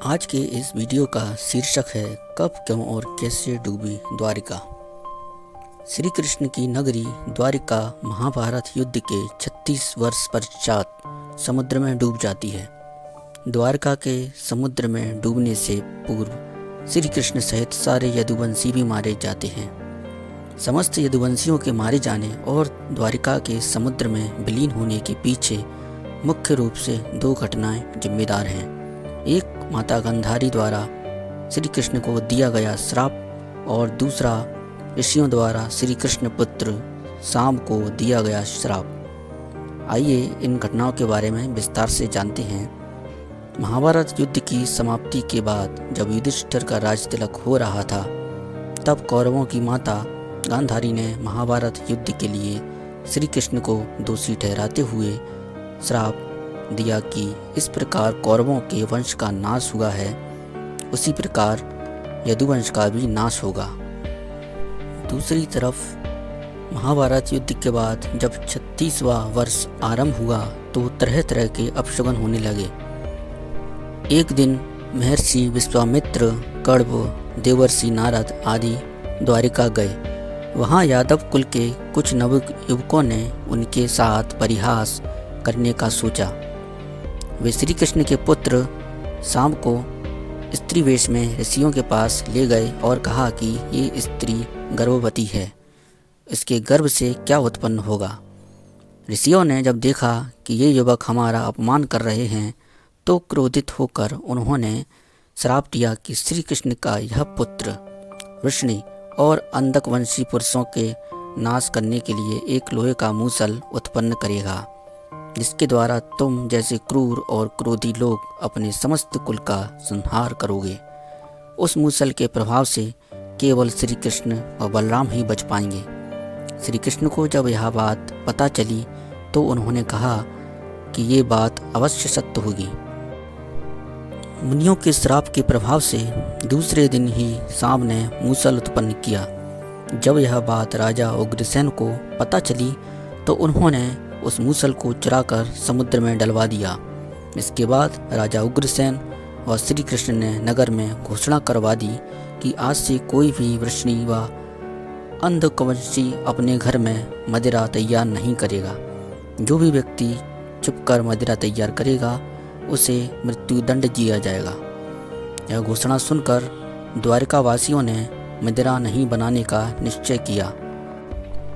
आज के इस वीडियो का शीर्षक है कब क्यों और कैसे डूबी द्वारिका। श्री कृष्ण की नगरी द्वारिका महाभारत युद्ध के 36 वर्ष पश्चात समुद्र में डूब जाती है। द्वारका के समुद्र में डूबने से पूर्व श्री कृष्ण सहित सारे यदुवंशी भी मारे जाते हैं। समस्त यदुवंशियों के मारे जाने और द्वारिका के समुद्र में विलीन होने के पीछे मुख्य रूप से दो घटनाएं जिम्मेदार हैं। एक माता गांधारी द्वारा श्री कृष्ण को दिया गया श्राप और दूसरा ऋषियों द्वारा श्री कृष्ण पुत्र शाम को दिया गया श्राप। आइए इन घटनाओं के बारे में विस्तार से जानते हैं। महाभारत युद्ध की समाप्ति के बाद जब युधिष्ठिर का राज तिलक हो रहा था, तब कौरवों की माता गांधारी ने महाभारत युद्ध के लिए श्री कृष्ण को दोषी ठहराते हुए श्राप दिया कि इस प्रकार कौरवों के वंश का नाश हुआ है, उसी प्रकार यदुवंश का भी नाश होगा। दूसरी तरफ महाभारत युद्ध के बाद जब 36वां वर्ष आरंभ हुआ तो तरह तरह के अपशगुन होने लगे। एक दिन महर्षि विश्वामित्र, कण्व, देवर्षि नारद आदि द्वारिका गए। वहाँ यादव कुल के कुछ नवयुवकों ने उनके साथ परिहास करने का सोचा। वे श्री कृष्ण के पुत्र शाम को स्त्री वेश में ऋषियों के पास ले गए और कहा कि ये स्त्री गर्भवती है, इसके गर्भ से क्या उत्पन्न होगा। ऋषियों ने जब देखा कि ये युवक हमारा अपमान कर रहे हैं तो क्रोधित होकर उन्होंने श्राप दिया कि श्री कृष्ण का यह पुत्र वृषणी और अंधकवंशी पुरुषों के नाश करने के लिए एक लोहे का मूसल उत्पन्न करेगा, जिसके द्वारा तुम जैसे क्रूर और क्रोधी लोग अपने समस्त कुल का संहार करोगे। उस मूसल के प्रभाव से केवल श्री कृष्ण और बलराम ही बच पाएंगे। श्री कृष्ण को जब यह बात पता चली तो उन्होंने कहा कि ये बात अवश्य सत्य होगी। मुनियों के श्राप के प्रभाव से दूसरे दिन ही शाम ने मूसल उत्पन्न किया। जब यह बात राजा उग्रसेन को पता चली तो उन्होंने उस मूसल को चुराकर समुद्र में डलवा दिया। इसके बाद राजा उग्रसेन और श्री कृष्ण ने नगर में घोषणा करवा दी कि आज से कोई भी वृषणी व अंधकवंशी अपने घर में मदिरा तैयार नहीं करेगा। जो भी व्यक्ति छुपकर मदिरा तैयार करेगा उसे मृत्युदंड दिया जाएगा। यह घोषणा सुनकर द्वारिकावासियों ने मदिरा नहीं बनाने का निश्चय किया।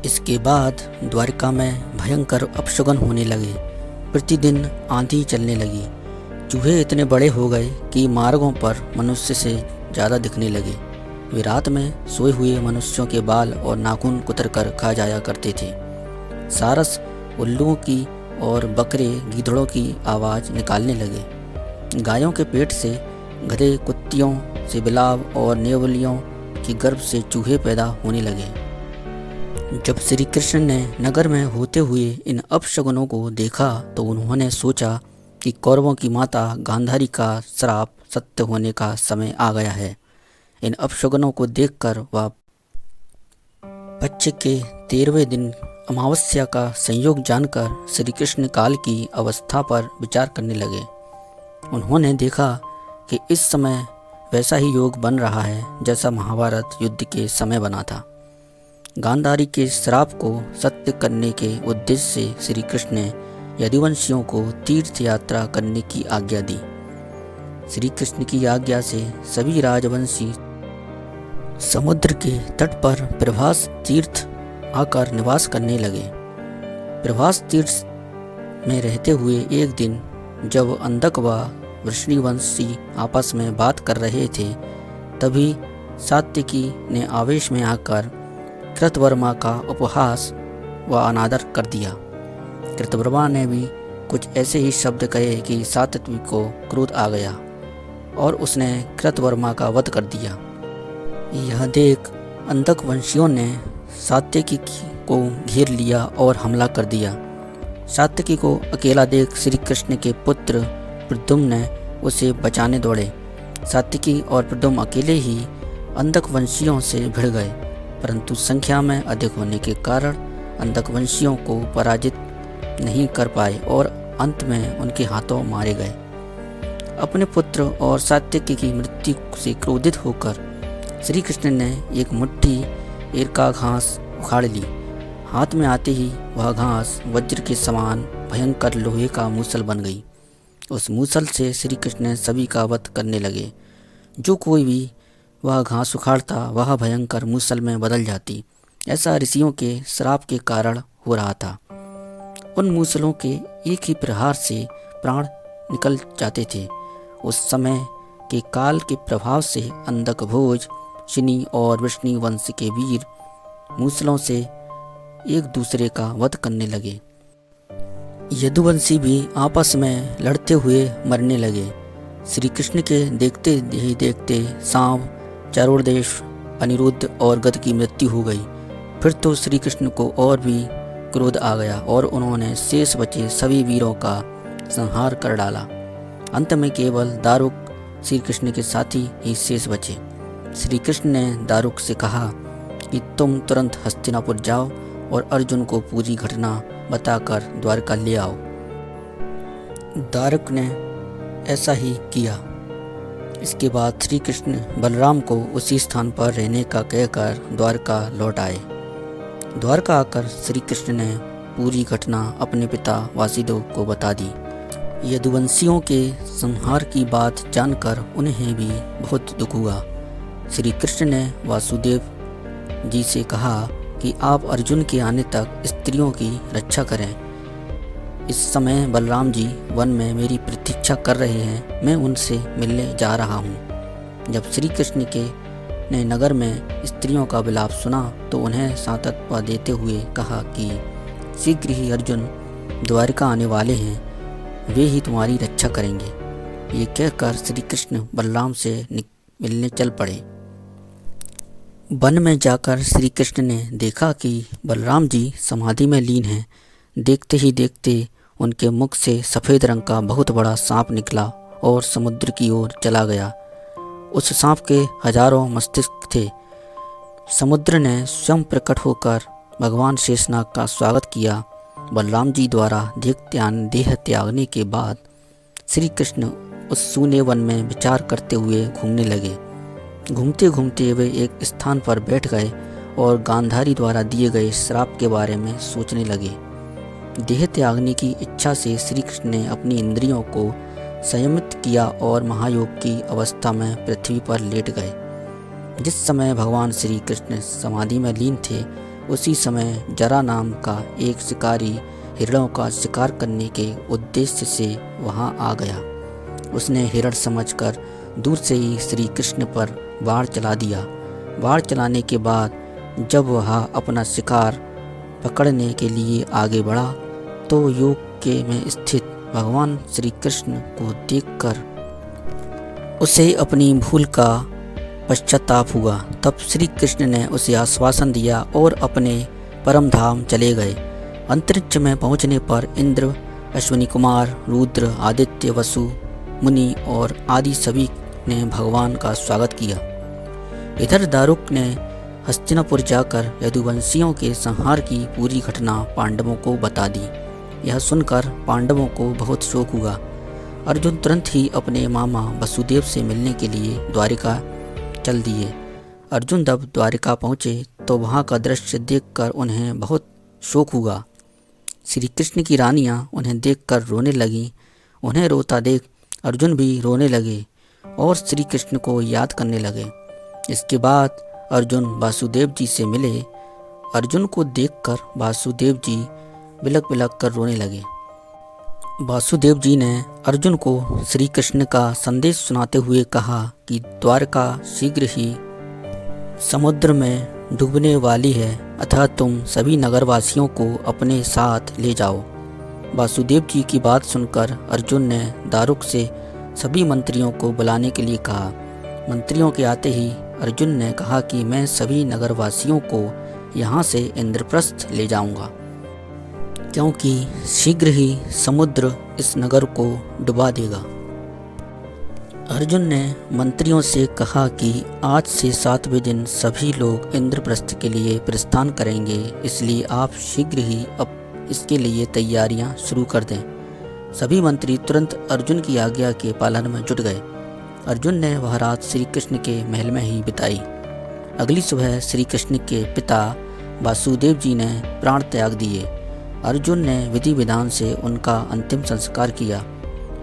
इसके बाद द्वारिका में भयंकर अपशगुन होने लगे। प्रतिदिन आंधी चलने लगी। चूहे इतने बड़े हो गए कि मार्गों पर मनुष्य से ज़्यादा दिखने लगे। वे रात में सोए हुए मनुष्यों के बाल और नाखून कुतर कर खा जाया करते थे। सारस उल्लुओं की और बकरे गीदड़ों की आवाज़ निकालने लगे। गायों के पेट से, गधे कुत्तियों से बिलाव और नेवलियों के गर्भ से चूहे पैदा होने लगे। जब श्री कृष्ण ने नगर में होते हुए इन अपशगुनों को देखा तो उन्होंने सोचा कि कौरवों की माता गांधारी का श्राप सत्य होने का समय आ गया है। इन अपशगुनों को देखकर वह बच्चे के 13वें दिन अमावस्या का संयोग जानकर श्री कृष्ण काल की अवस्था पर विचार करने लगे। उन्होंने देखा कि इस समय वैसा ही योग बन रहा है जैसा महाभारत युद्ध के समय बना था। गांधारी के श्राप को सत्य करने के उद्देश्य से श्री कृष्ण ने यदुवंशियों को तीर्थ यात्रा करने की आज्ञा दी। श्री कृष्ण की आज्ञा से सभी राजवंशी समुद्र के तट पर प्रभास तीर्थ आकर निवास करने लगे। प्रभास तीर्थ में रहते हुए एक दिन जब अंधक व वृषणीवंशी आपस में बात कर रहे थे, तभी सात्यकी ने आवेश में आकर कृतवर्मा का उपहास व अनादर कर दिया। कृतवर्मा ने भी कुछ ऐसे ही शब्द कहे कि सात्यकी को क्रोध आ गया और उसने कृतवर्मा का वध कर दिया। यह देख अंधकवंशियों ने सात्यकी को घेर लिया और हमला कर दिया। सात्यकी को अकेला देख श्री कृष्ण के पुत्र प्रद्युम्न उसे बचाने दौड़े। सात्यकी और प्रद्युम्न अकेले ही अंधकवंशियों से भिड़ गए, परंतु संख्या में अधिक होने के कारण अंधकवंशियों को पराजित नहीं कर पाए और अंत में उनके हाथों मारे गए। अपने पुत्र और सात्यकी की मृत्यु से क्रोधित होकर श्री कृष्ण ने एक मुट्ठी एरका घास उखाड़ ली। हाथ में आते ही वह घास वज्र के समान भयंकर लोहे का मूसल बन गई। उस मूसल से श्री कृष्ण सभी का वध करने लगे। जो कोई भी वह घास उखाड़ता वह भयंकर मूसल में बदल जाती। ऐसा ऋषियों के श्राप के कारण हो रहा था। उन मूसलों के एक ही प्रहार से प्राण निकल जाते थे। उस समय के काल के प्रभाव से अंधक भोज, शिनी और वृष्णि वंश के वीर मूसलों से एक दूसरे का वध करने लगे। यदुवंशी भी आपस में लड़ते हुए मरने लगे। श्री कृष्ण के देखते ही देखते सांब, चारोदेश, अनिरुद्ध और गद की मृत्यु हो गई। फिर तो श्री कृष्ण को और भी क्रोध आ गया और उन्होंने शेष बचे सभी वीरों का संहार कर डाला। अंत में केवल दारुक श्री कृष्ण के साथी ही शेष बचे। श्री कृष्ण ने दारुक से कहा कि तुम तुरंत हस्तिनापुर जाओ और अर्जुन को पूरी घटना बताकर द्वारका ले आओ। दारुक ने ऐसा ही किया। इसके बाद श्री कृष्ण बलराम को उसी स्थान पर रहने का कहकर द्वारका लौट आए। द्वारका आकर श्री कृष्ण ने पूरी घटना अपने पिता वासुदेव को बता दी। यदुवंशियों के संहार की बात जानकर उन्हें भी बहुत दुख हुआ। श्री कृष्ण ने वासुदेव जी से कहा कि आप अर्जुन के आने तक स्त्रियों की रक्षा करें। इस समय बलराम जी वन में मेरी प्रतीक्षा कर रहे हैं, मैं उनसे मिलने जा रहा हूँ। जब श्री कृष्ण ने नगर में स्त्रियों का विलाप सुना तो उन्हें सांत्वना देते हुए कहा कि शीघ्र ही अर्जुन द्वारका आने वाले हैं, वे ही तुम्हारी रक्षा करेंगे। ये कहकर श्री कृष्ण बलराम से मिलने चल पड़े। वन में जाकर श्री कृष्ण ने देखा कि बलराम जी समाधि में लीन हैं। देखते ही देखते उनके मुख से सफ़ेद रंग का बहुत बड़ा सांप निकला और समुद्र की ओर चला गया। उस सांप के हजारों मस्तिष्क थे। समुद्र ने स्वयं प्रकट होकर भगवान शेषनाग का स्वागत किया। बलराम जी द्वारा देह त्यागने के बाद श्री कृष्ण उस सूने वन में विचार करते हुए घूमने लगे। घूमते घूमते वे एक स्थान पर बैठ गए और गांधारी द्वारा दिए गए श्राप के बारे में सोचने लगे। देह त्यागने की इच्छा से श्री कृष्ण ने अपनी इंद्रियों को संयमित किया और महायोग की अवस्था में पृथ्वी पर लेट गए। जिस समय भगवान श्री कृष्ण समाधि में लीन थे उसी समय जरा नाम का एक शिकारी हिरणों का शिकार करने के उद्देश्य से वहां आ गया। उसने हिरण समझकर दूर से ही श्री कृष्ण पर बाण चला दिया। बाण चलाने के बाद जब वह अपना शिकार पकड़ने के लिए आगे बढ़ा तो योग के में स्थित भगवान श्री कृष्ण को देखकर उसे अपनी भूल का पश्चाताप हुआ। तब श्री कृष्ण ने उसे आश्वासन दिया और अपने परम धाम चले गए। अंतरिक्ष में पहुंचने पर इंद्र, अश्विनी कुमार, रुद्र, आदित्य, वसु, मुनि और आदि सभी ने भगवान का स्वागत किया। इधर दारुक ने हस्तिनापुर जाकर यदुवंशियों के संहार की पूरी घटना पांडवों को बता दी। यह सुनकर पांडवों को बहुत शोक हुआ। अर्जुन तुरंत ही अपने मामा वसुदेव से मिलने के लिए द्वारिका चल दिए। अर्जुन जब द्वारिका पहुँचे तो वहाँ का दृश्य देखकर उन्हें बहुत शोक हुआ। श्री कृष्ण की रानियाँ उन्हें देखकर रोने लगीं। उन्हें रोता देख अर्जुन भी रोने लगे और श्री कृष्ण को याद करने लगे। इसके बाद अर्जुन वासुदेव जी से मिले। अर्जुन को देखकर वासुदेव जी बिलक बिलक कर रोने लगे। वासुदेव जी ने अर्जुन को श्री कृष्ण का संदेश सुनाते हुए कहा कि द्वारका शीघ्र ही समुद्र में डूबने वाली है, अतः तुम सभी नगरवासियों को अपने साथ ले जाओ। वासुदेव जी की बात सुनकर अर्जुन ने दारुक से सभी मंत्रियों को बुलाने के लिए कहा। मंत्रियों के आते ही अर्जुन ने कहा कि मैं सभी नगरवासियों को यहाँ से इंद्रप्रस्थ ले जाऊंगा, क्योंकि शीघ्र ही समुद्र इस नगर को डुबा देगा। अर्जुन ने मंत्रियों से कहा कि आज से 7वें दिन सभी लोग इंद्रप्रस्थ के लिए प्रस्थान करेंगे, इसलिए आप शीघ्र ही अब इसके लिए तैयारियां शुरू कर दें। सभी मंत्री तुरंत अर्जुन की आज्ञा के पालन में जुट गए। अर्जुन ने वह रात श्री कृष्ण के महल में ही बिताई। अगली सुबह श्री कृष्ण के पिता वासुदेव जी ने प्राण त्याग दिए। अर्जुन ने विधि विधान से उनका अंतिम संस्कार किया।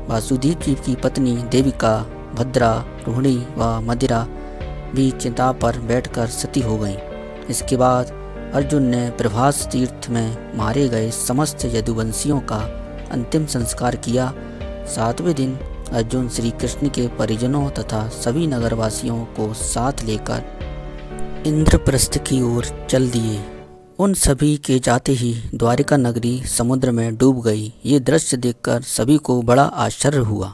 वासुदेव जी की पत्नी देविका, भद्रा, रोहिणी व मदिरा भी चिता पर बैठकर सती हो गईं। इसके बाद अर्जुन ने प्रभास तीर्थ में मारे गए समस्त यदुवंशियों का अंतिम संस्कार किया। 7वें दिन अर्जुन श्री कृष्ण के परिजनों तथा सभी नगरवासियों को साथ लेकर इंद्रप्रस्थ की ओर चल दिए। उन सभी के जाते ही द्वारिका नगरी समुद्र में डूब गई। ये दृश्य देखकर सभी को बड़ा आश्चर्य हुआ।